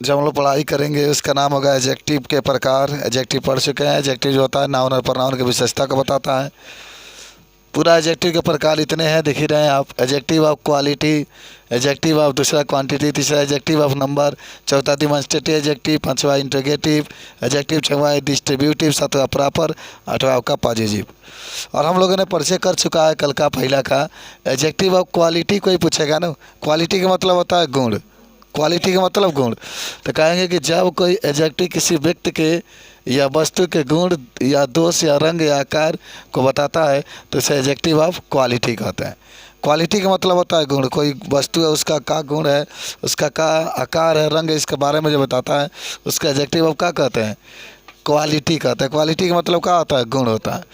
जब हम लोग पढ़ाई करेंगे उसका नाम होगा एडजेक्टिव के प्रकार। एडजेक्टिव पढ़ चुके हैं। एडजेक्टिव जो होता है नाउन और प्रोनाउन की विशेषता को बताता है। पूरा एडजेक्टिव के प्रकार इतने हैं, देख ही रहे हैं आप। Adjective of quality, adjective of दूसरा क्वांटिटी, तीसरा एडजेक्टिव ऑफ नंबर, चौथा डिमॉन्स्ट्रेटिव एडजेक्टिव, पांचवा इंट्रोगेटिव एडजेक्टिव, छठवां डिस्ट्रीब्यूटिव, सातवां प्रॉपर, आठवां आपका पॉजिटिव। और हम लोगों ने परिचय कर चुका है कल का पहला का। एडजेक्टिव ऑफ क्वालिटी कोई पूछेगा ना, क्वालिटी का मतलब होता है गुण। क्वालिटी का मतलब गुण। तो कहेंगे कि जब कोई एडजेक्टिव किसी व्यक्ति के या वस्तु के गुण या दोष या रंग या आकार को बताता है तो इसे एडजेक्टिव ऑफ क्वालिटी कहते हैं। क्वालिटी का मतलब होता है गुण। कोई वस्तु है उसका क्या गुण है, उसका क्या आकार है, रंग है, इसके बारे में जो बताता है उसका एडजेक्टिव ऑफ क्या कहते हैं, क्वालिटी कहते हैं। क्वालिटी का मतलब क्या होता है, गुण होता है।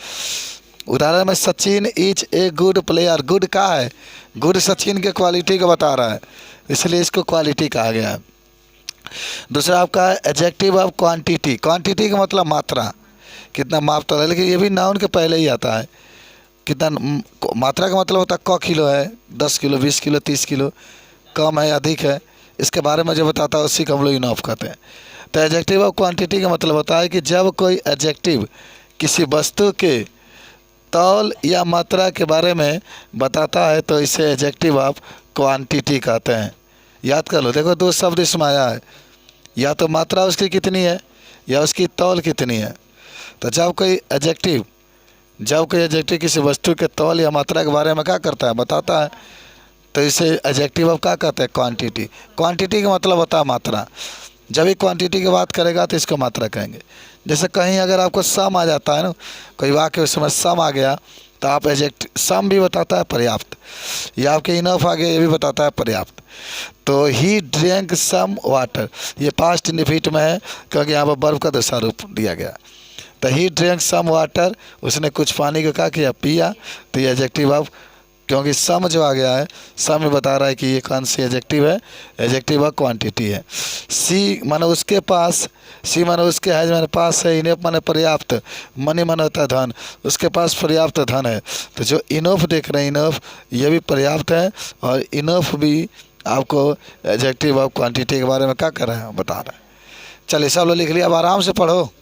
उदाहरण में Sachin is a good player. Good क्या है, गुड सचिन के क्वालिटी को बता रहा है, इसलिए इसको क्वालिटी कहा गया है। दूसरा आपका एडजेक्टिव ऑफ क्वांटिटी। क्वांटिटी का मतलब मात्रा, कितना माप तो है, लेकिन ये भी नाउन के पहले ही आता है। कितना मात्रा का मतलब होता है क किलो है, 10 किलो, 20 किलो, 30 किलो, कम है अधिक है, इसके बारे में जो बताता है उसी को हम लोग इनफ कहते हैं। तो एडजेक्टिव ऑफ क्वांटिटी का मतलब होता है कि जब कोई एडजेक्टिव किसी वस्तु के तौल या मात्रा के बारे में बताता है तो इसे एडजेक्टिव ऑफ क्वांटिटी कहते हैं। याद कर लो, देखो दो शब्द इसमें आया है, या तो मात्रा उसकी कितनी है या उसकी तौल कितनी है। तो जब कोई एडजेक्टिव किसी वस्तु के तौल या मात्रा के बारे में क्या करता है, बताता है, तो इसे एडजेक्टिव ऑफ क्या कहते हैं, क्वांटिटी। क्वांटिटी का मतलब होता है मात्रा। जब भी क्वांटिटी की बात करेगा तो इसको मात्रा कहेंगे। जैसे कहीं अगर आपको सम आ जाता है ना, कोई वाक्य उस समय सम आ गया तो आप एडजेक्टिव, सम भी बताता है पर्याप्त, या आपके इनफ आ गया ये भी बताता है पर्याप्त। तो ही ड्रिंक सम वाटर, ये पास्ट इंडेफिनिट में है क्योंकि यहाँ पर वर्ब का दूसरा रूप दिया गया। तो ही ड्रिंक सम वाटर, उसने कुछ पानी को क्या किया, पिया। तो ये एडजेक्टिव ऑफ, क्योंकि सम जो आ गया है, सम में बता रहा है कि ये कौन सी एडजेक्टिव है, एडजेक्टिव ऑफ क्वांटिटी है। सी माने उसके पास, सी माने उसके है माने पास है, इनफ माने पर्याप्त, मनी माने होता है धन, उसके पास पर्याप्त धन है। तो जो इनफ देख रहे हैं, इनफ ये भी पर्याप्त है, और इनफ भी आपको एडजेक्टिव ऑफ क्वांटिटी के बारे में क्या कर रहे हैं, बता रहे हैं। चलिए सब लोग लिख लिया, अब आराम से पढ़ो।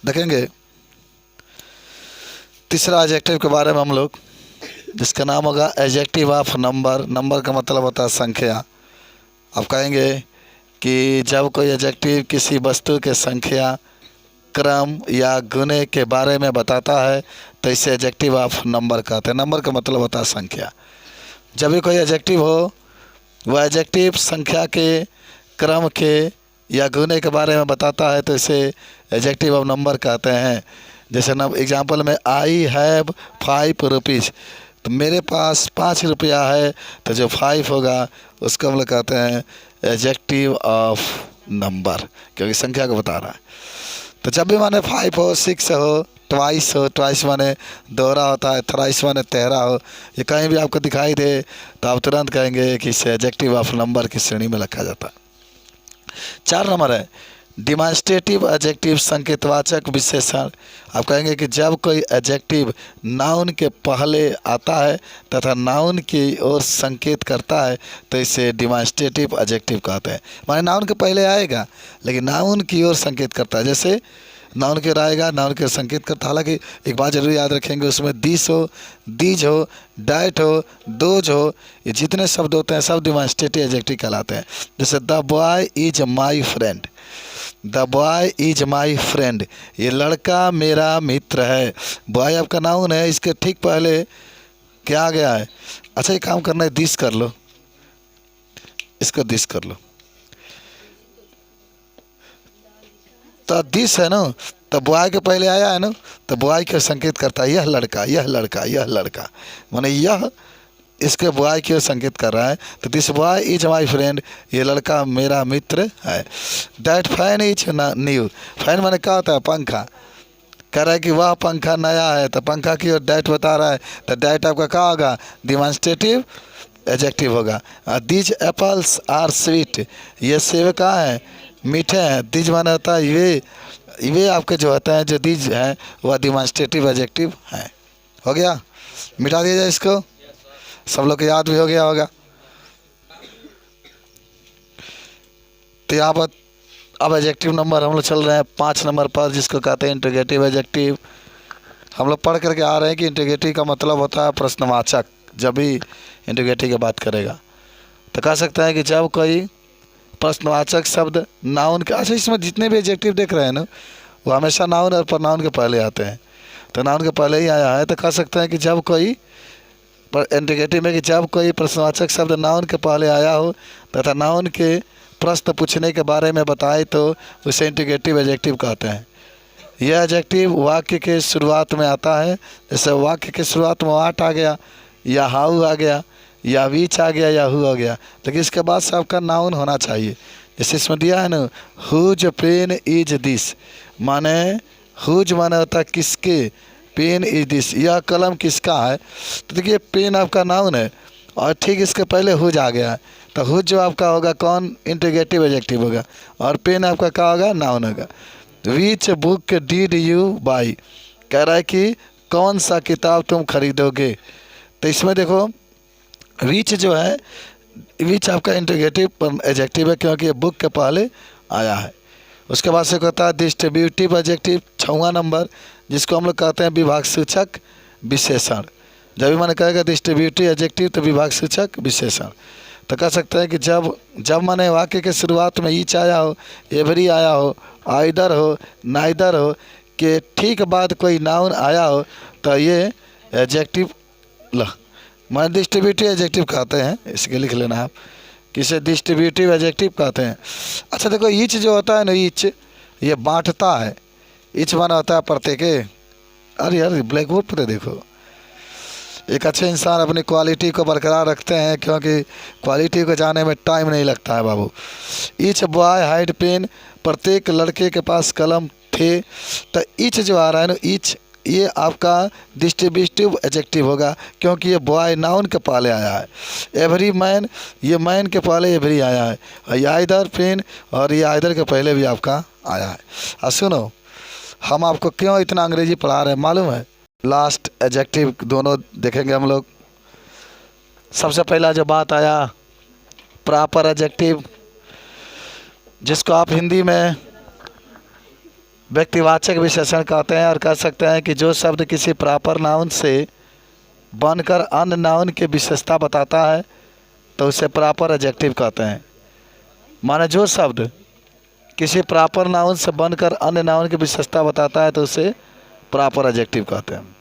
देखेंगे तीसरा एडजेक्टिव के बारे में हम लोग, जिसका नाम होगा एडजेक्टिव ऑफ नंबर। नंबर का मतलब होता है संख्या। आप कहेंगे कि जब कोई एडजेक्टिव किसी वस्तु के संख्या, क्रम या गुणे के बारे में बताता है तो इसे एडजेक्टिव ऑफ नंबर कहते हैं। नंबर का मतलब होता है संख्या। जब भी कोई एडजेक्टिव हो, वह एडजेक्टिव संख्या के, क्रम के या गुणे के बारे में बताता है तो इसे एडजेक्टिव ऑफ नंबर कहते हैं। जैसे ना एग्जाम्पल में, आई हैव 5 रुपीज़, तो मेरे पास 5 रुपया है, तो जो 5 होगा उसको हम लोग कहते हैं एडजेक्टिव ऑफ नंबर, क्योंकि संख्या को बता रहा है। तो जब भी माने 5 हो, 6 हो, ट्वाइस हो, ट्वाइस माने दोहरा होता है, थ्राइस माने 13 हो, ये कहीं भी आपको दिखाई दे तो आप तुरंत कहेंगे कि इसे एडजेक्टिव ऑफ नंबर की श्रेणी में रखा जाता है। 4 नंबर है डिमॉन्स्ट्रेटिव एडजेक्टिव, संकेतवाचक विशेषण। आप कहेंगे कि जब कोई एडजेक्टिव नाउन के पहले आता है तथा नाउन की ओर संकेत करता है तो इसे डिमॉन्स्ट्रेटिव एडजेक्टिव कहते हैं। माने नाउन के पहले आएगा लेकिन नाउन की ओर संकेत करता है। जैसे नाउन के ओर आएगा, नाउन के ओर संकेत करता है। हालांकि एक बात जरूर याद रखेंगे, उसमें दिस हो, दीज हो, डैट हो, दोज हो, ये जितने शब्द होते हैं सब डिमॉन्स्ट्रेटिव एडजेक्टिव कहलाते हैं। जैसे the boy is my friend, the boy is my friend, ये लड़का मेरा मित्र है। बॉय आपका नाउन है, इसके ठीक पहले क्या आ गया है। अच्छा, एक काम करना है, दिस कर लो, इसको दिस कर लो। तो दिस है ना, तो बॉय के पहले आया है ना, तो बॉय के संकेत करता है यह लड़का, यह लड़का, यह लड़का, माने यह इसके बॉय की ओर संकेत कर रहा है। तो this boy is my friend, ये लड़का मेरा मित्र है। That fan is new, fan माने क्या होता है, पंखा। कह रहा है कि वह पंखा नया है, तो पंखा की ओर दैट बता रहा है, तो दैट आपका क्या होगा, डिमॉन्स्ट्रेटिव एडजेक्टिव होगा। दीज एप्पल्स आर स्वीट, ये सेब कहाँ है, मीठे हैं। दीज माने होता है ये आपके जो होता है, जो दीज हैं वह डिमॉन्स्ट्रेटिव एडजेक्टिव हैं। हो गया, मिटा दिया जाए इसको। सब लोग को याद भी हो गया होगा। तो यहाँ पर अब एडजेक्टिव नंबर हम लोग चल रहे हैं 5 नंबर पर, जिसको कहते हैं इंटीग्रेटिव एडजेक्टिव। हम लोग पढ़ करके आ रहे हैं कि इंटीग्रेटिव का मतलब होता है प्रश्नवाचक। जब भी इंटीग्रेटिव की बात करेगा तो कह सकते हैं कि जब कोई प्रश्नवाचक शब्द नाउन के, अच्छा इसमें जितने भी एडजेक्टिव देख रहे हैं ना वो हमेशा नाउन और प्रोनाउन के पहले आते हैं, तो नाउन के पहले ही आया है। तो कह सकते हैं कि जब कोई इंटीग्रेटिव में कि जब कोई प्रश्नवाचक शब्द नाउन के पहले आया हो तथा नाउन के प्रश्न पूछने के बारे में बताए तो उसे इंटीग्रेटिव एडजेक्टिव कहते हैं। यह एडजेक्टिव वाक्य के शुरुआत में आता है, जैसे वाक्य के शुरुआत में वाट आ गया या हाउ आ गया या विच आ गया या हु आ गया, लेकिन इसके बाद से आपका नाउन होना चाहिए। जैसे इसमें दिया है ना, हुज पेन इज दिस, माने हुज माने होता है किसके, पेन इज दिस, यह कलम किसका है। तो देखिए पेन आपका नाउन है और ठीक इसके पहले हुज आ गया है, तो हुज जो आपका होगा कौन, इंटीग्रेटिव एडजेक्टिव होगा, और पेन आपका क्या होगा, नाउन होगा। Which book did you by, कह रहा है कि कौन सा किताब तुम खरीदोगे। तो इसमें देखो विच जो है, विच आपका इंटीग्रेटिव एडजेक्टिव है क्योंकि ये बुक के पहले आया है। उसके बाद से होता है डिस्ट्रीब्यूटिव एडजेक्टिव 6वां नंबर, जिसको हम लोग कहते हैं विभाग सूचक विशेषण। जब भी मैंने कहेगा डिस्ट्रीब्यूटिव एडजेक्टिव तो विभाग सूचक विशेषण। तो कह सकते हैं कि जब मैंने वाक्य के शुरुआत में ईच आया हो, एवरी आया हो, आइदर हो, नाइदर हो के ठीक बाद कोई नाउन आया हो तो ये एडजेक्टिव मैं डिस्ट्रीब्यूटिव एडजेक्टिव कहते हैं, इसके लिख लेना आप, किसे डिस्ट्रीब्यूटिव एडजेक्टिव कहते हैं। अच्छा देखो ईच जो होता है ना, ईच ये बांटता है, ईच माना होता है प्रत्येक। अरे यार ब्लैक बोर्ड पर देखो, एक अच्छे इंसान अपनी क्वालिटी को बरकरार रखते हैं क्योंकि क्वालिटी को जाने में टाइम नहीं लगता है बाबू। ईच बॉय हाइड पेन, प्रत्येक लड़के के पास कलम थे। तो ईच जो आ रहा है ना, ईच ये आपका डिस्ट्रीब्यूटिव एडजेक्टिव होगा क्योंकि ये बॉय नाउन के पहले आया है। एवरी मैन, ये मैन के पहले एवरी आया है, और ये आइदर पेन और ये आइदर के पहले भी आपका आया है। और सुनो हम आपको क्यों इतना अंग्रेजी पढ़ा रहे हैं मालूम है, लास्ट एडजेक्टिव दोनों देखेंगे हम लोग। सबसे पहला जो बात आया प्रॉपर एडजेक्टिव, जिसको आप हिंदी में व्यक्तिवाचक विशेषण कहते हैं, और कह सकते हैं कि जो शब्द किसी प्रॉपर नाउन से बनकर अन्य नाउन की विशेषता बताता है तो उसे प्रॉपर एडजेक्टिव कहते हैं। माने जो शब्द किसी प्रॉपर नाउन से बनकर अन्य नाउन की विशेषता बताता है तो उसे प्रॉपर एडजेक्टिव कहते हैं।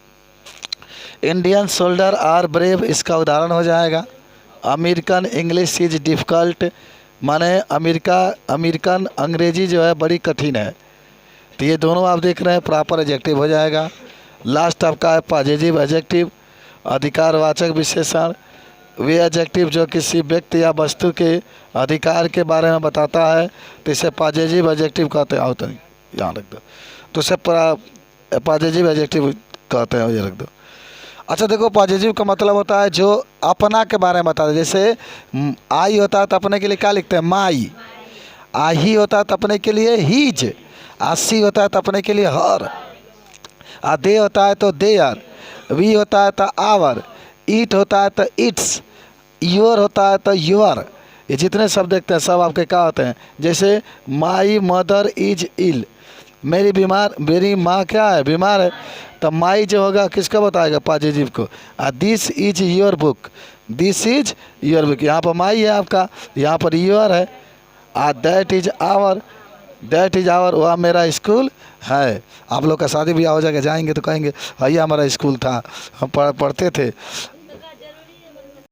इंडियन सोल्जर आर ब्रेव, इसका उदाहरण हो जाएगा अमेरिकन इंग्लिश इज डिफ़िकल्ट, माने अमेरिकन अंग्रेजी जो है बड़ी कठिन है। तो ये दोनों आप देख रहे हैं प्रॉपर एडजेक्टिव हो जाएगा। लास्ट आपका है पॉजिटिव एडजेक्टिव, अधिकारवाचक विशेषण, वे एडजेक्टिव जो किसी व्यक्ति या वस्तु के अधिकार के बारे में बताता है तो इसे पॉजिटिव एडजेक्टिव कहते हैं। आओ तो यहाँ रख दो, तो इसे पॉजिटिव एडजेक्टिव कहते हैं, ये रख दो। अच्छा देखो पॉजिटिव का मतलब होता है जो अपना के बारे में बताता है। जैसे आई होता है तो अपने के लिए क्या लिखते हैं, माई। ही होता है तो अपने के लिए हीज। सी होता है तो अपने के लिए हर। दे होता है तो देयर। वी होता है तो आवर। ईट होता है तो इट्स। योर होता है तो योर। ये जितने शब्द देखते हैं सब आपके क्या होते हैं। जैसे माई मदर इज इल, मेरी माँ क्या है, बीमार है, तो माई जो होगा किसका बताएगा, पॉजिटिव को। This is your book, this is your book, यहाँ पर माई है आपका, यहाँ पर योर है। That is our, that is our, वह मेरा स्कूल है। आप लोग का शादी ब्याह हो जाएगा, जाएंगे तो कहेंगे भैया हमारा स्कूल था, हम पढ़ते थे।